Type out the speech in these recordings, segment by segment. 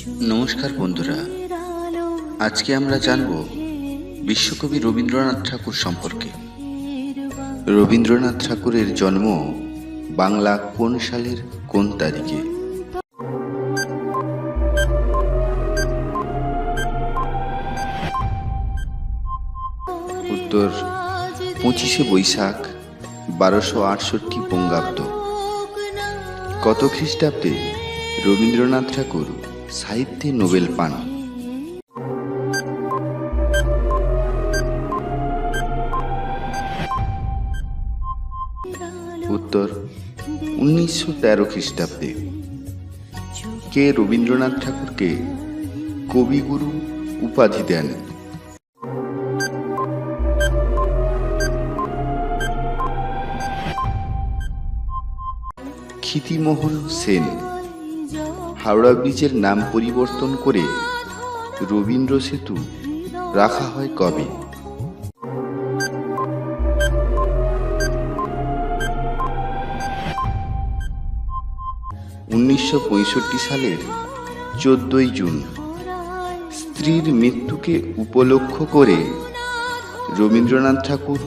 নমস্কার বন্ধুরা, আজকে আমরা জানব বিশ্বকবি রবীন্দ্রনাথ ঠাকুর সম্পর্কে। রবীন্দ্রনাথ ঠাকুরের জন্ম বাংলা কোন সালের কোন তারিখে? উত্তর 25শে বৈশাখ 1268 বঙ্গাব্দ। কত খ্রিস্টাব্দে রবীন্দ্রনাথ ঠাকুর সাহিত্যে নোবেল পান? উত্তর 1913 খ্রিস্টাব্দে। কে রবীন্দ্রনাথ ঠাকুরকে কবিগুরু উপাধি দেন? ক্ষিতিমোহন সেন। হাওড়া ব্রিজের নাম পরিবর্তন করে রবীন্দ্র সেতু রাখা হয় কবে? সালের 14ই জুন। স্ত্রীর মৃত্যুকে উপলক্ষ করে রবীন্দ্রনাথ ঠাকুর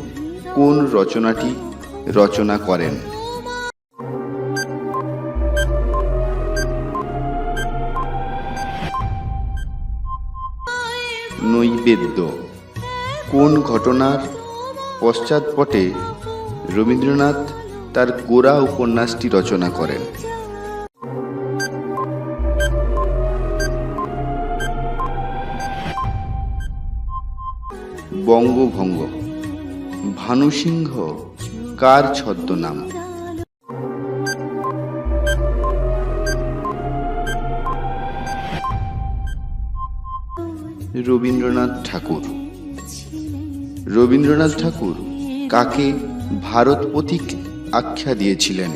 কোন রচনাটি রচনা করেন? নৈবেদ্য। কোন ঘটনার পশ্চাৎপটে রবীন্দ্রনাথ তার গোরা উপন্যাসটি রচনা করেন? বঙ্গভঙ্গ। ভানুসিংহ কার ছদ্মনাম? রবীন্দ্রনাথ ঠাকুর। রবীন্দ্রনাথ ঠাকুর কাকে ভারত পথিক আখ্যা দিয়েছিলেন?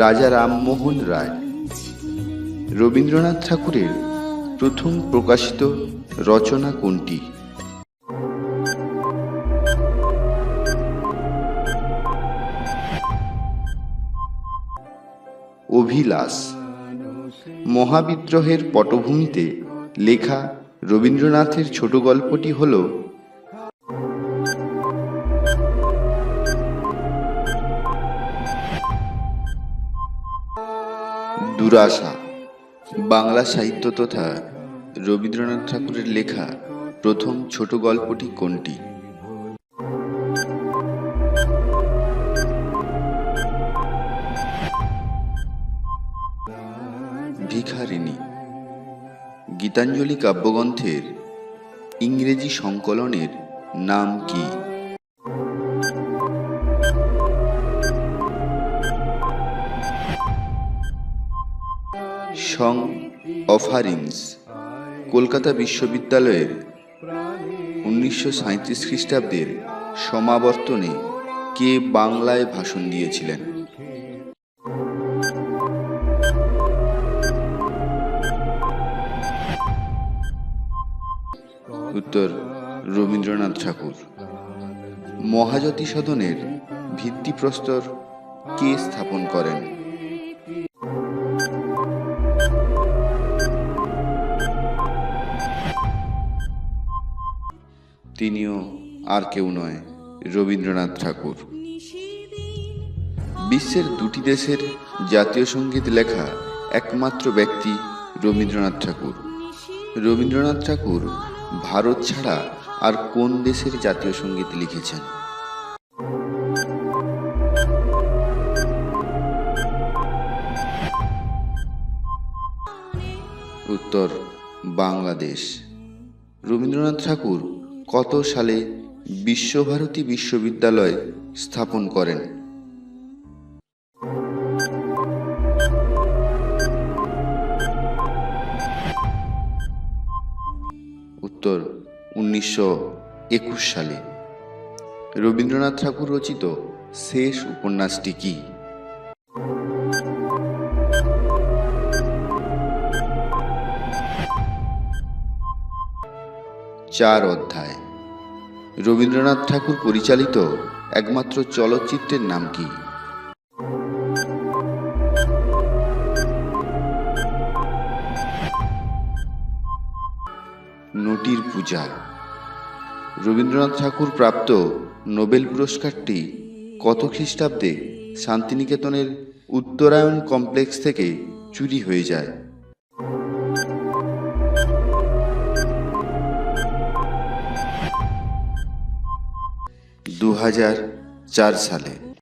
রাজা রামমোহন রায়। রবীন্দ্রনাথ ঠাকুরের প্রথম প্রকাশিত রচনা কোনটি? অভিলাষ। মহাবিদ্রোহের পটভূমিতে লেখা রবীন্দ্রনাথের ছোট গল্পটি হল দুরাশা। বাংলা সাহিত্য তথা রবীন্দ্রনাথ ঠাকুরের লেখা প্রথম ছোট গল্পটি কোনটি? ভিখারিণী। গীতাঞ্জলি কাব্যগ্রন্থের ইংরেজি সংকলনের নাম কি? Song offerings. কলকাতা বিশ্ববিদ্যালয়ের 1937 খ্রিস্টাব্দের সমাবর্তনে কে বাংলায় ভাষণ দিয়েছিলেন? উত্তর রবীন্দ্রনাথ ঠাকুর। মহাজ্যোতি সদনের ভিত্তিপ্রস্তর কে স্থাপন করেন? তিনিও আর কেউ নয়, রবীন্দ্রনাথ ঠাকুর। বিশ্বের দুটি দেশের জাতীয় সঙ্গীত লেখা একমাত্র ব্যক্তি রবীন্দ্রনাথ ঠাকুর। রবীন্দ্রনাথ ঠাকুর ভারত ছাড়া আর কোন দেশের জাতীয় সঙ্গীত লিখেছেন? উত্তর বাংলাদেশ। রবীন্দ্রনাথ ঠাকুর কত সালে বিশ্বভারতী বিশ্ববিদ্যালয় স্থাপন করেন? উত্তর 1921 সালে। রবীন্দ্রনাথ ঠাকুর রচিত শেষ উপন্যাসটি কি? 4 অধ্যায়। রবীন্দ্রনাথ ঠাকুর পরিচালিত একমাত্র চলচ্চিত্রের নাম কি? নটির পূজা। রবীন্দ্রনাথ ঠাকুর প্রাপ্ত নোবেল পুরস্কারটি কত খ্রিস্টাব্দে শান্তিনিকেতনের উত্তরায়ণ কমপ্লেক্স থেকে চুরি হয়ে যায়? 2004 সালে।